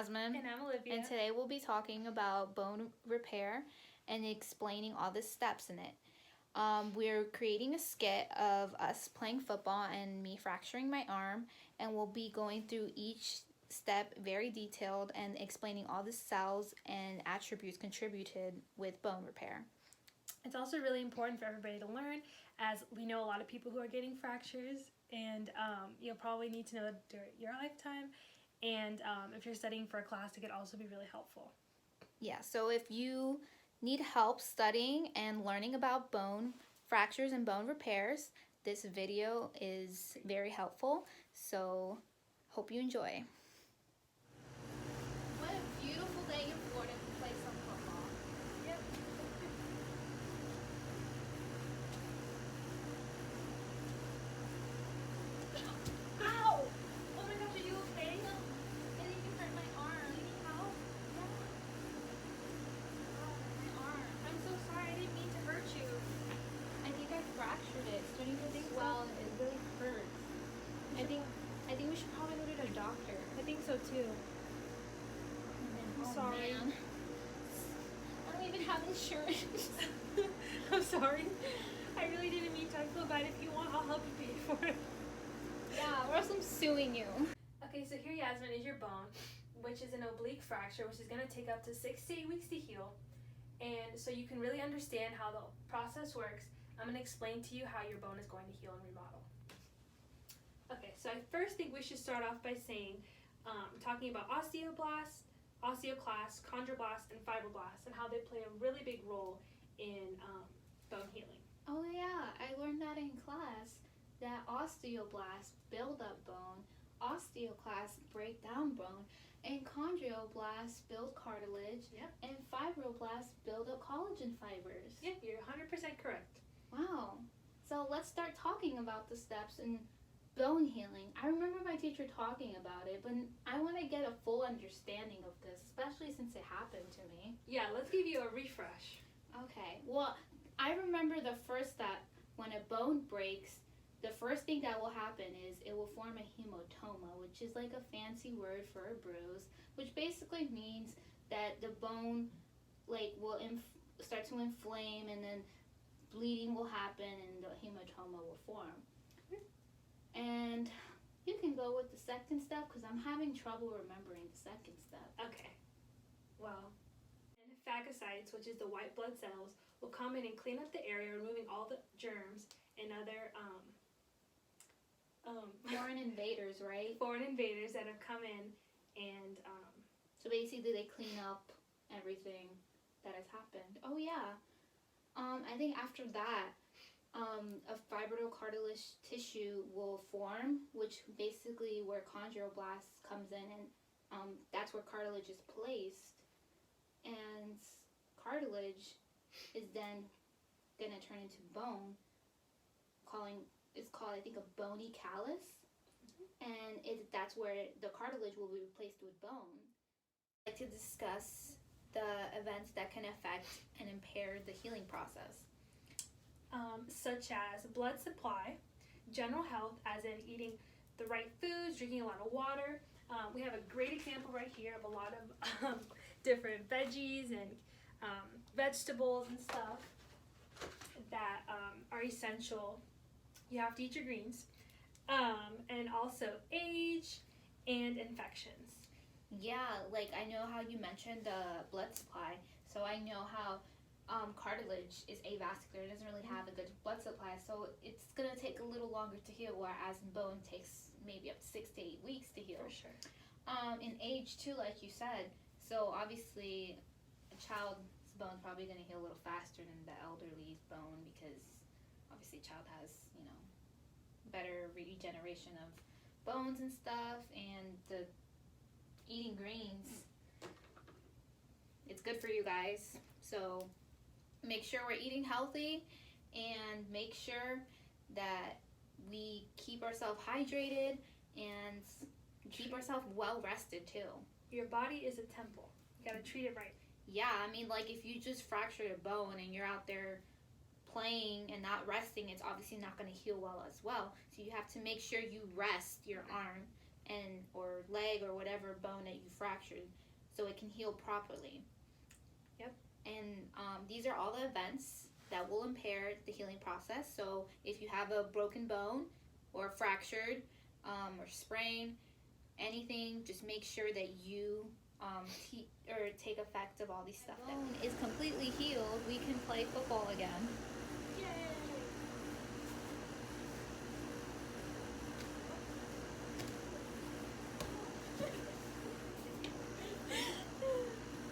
Yasmin. And I'm Olivia. And today we'll be talking about bone repair and explaining all the steps in it. We're creating a skit of us playing football and me fracturing my arm, and we'll be going through each step very detailed and explaining all the cells and attributes contributed with bone repair. It's also really important for everybody to learn, as we know a lot of people who are getting fractures, and you'll probably need to know that during your lifetime. And if you're studying for a class, it could also be really helpful. Yeah, so if you need help studying and learning about bone fractures and bone repairs, this video is very helpful. So, hope you enjoy. What a beautiful day in Florida to play some football. Yep. Ow! Oh my gosh, are you okay? No. I think you hurt my arm. You need help? Yeah. Oh, my arm. I'm so sorry. I didn't mean to hurt you. I think I fractured it. Don't you think Well, it really hurts. I think we should probably go to the doctor. I think so too. I'm sorry. Man. I don't even have insurance. I'm sorry. I really didn't mean to. I feel bad. If you want, I'll help you pay for it. Yeah, or else I'm suing you. Okay, so here, Yasmin, is your bone, which is an oblique fracture, which is going to take up to 6 to 8 weeks to heal. And so you can really understand how the process works, I'm going to explain to you how your bone is going to heal and remodel. Okay, so I first think we should start off by saying, talking about osteoblasts, osteoclasts, chondroblasts, and fibroblasts, and how they play a really big role in bone healing. Oh yeah, I learned that in class. That osteoblasts build up bone, osteoclasts break down bone, and chondroblasts build cartilage, Yep. and fibroblasts build up collagen fibers. Yep, you're 100% correct. Wow. So let's start talking about the steps in bone healing. I remember my teacher talking about it, but I want to get a full understanding of this, especially since it happened to me. Yeah, let's give you a refresh. Okay. Well, I remember the first step when a bone breaks. The first thing that will happen is it will form a hematoma, which is like a fancy word for a bruise, which basically means that the bone will start to inflame, and then bleeding will happen and the hematoma will form. And you can go with the second step because I'm having trouble remembering the second step. Okay. Well, and phagocytes, which is the white blood cells, will come in and clean up the area, removing all the germs and other Foreign invaders, right? foreign invaders that have come in, and So basically they clean up everything that has happened. Oh yeah. I think after that, a fibrocartilage tissue will form, which basically where chondroblasts comes in, and that's where cartilage is placed. And cartilage is then gonna turn into bone. It's called, I think, a bony callus, and that's where the cartilage will be replaced with bone. I'd like to discuss the events that can affect and impair the healing process. such as blood supply, general health, as in eating the right foods, drinking a lot of water. We have a great example right here of a lot of different veggies and vegetables and stuff that are essential. You have to eat your greens. And also age and infections. Yeah, like I know how you mentioned the blood supply, so I know how cartilage is avascular. It doesn't really have a good blood supply, so it's gonna take a little longer to heal, whereas bone takes maybe up to 6 to 8 weeks to heal. For sure. In age too, like you said, so obviously a child's bone's probably gonna heal a little faster than the elderly's bone, because obviously a child has, better regeneration of bones and stuff, and the eating greens, it's good for you guys. So make sure we're eating healthy, and make sure that we keep ourselves hydrated and keep ourselves well rested too. Your body is a temple. You gotta treat it right. Yeah, I mean, like if you just fractured a bone and you're out there playing and not resting, it's obviously not going to heal well as well. So you have to make sure you rest your arm and or leg or whatever bone that you fractured, so it can heal properly. Yep. And these are all the events that will impair the healing process. So if you have a broken bone or fractured or sprain, anything, just make sure that you take effect of all these stuff. That is completely healed, we can play football again.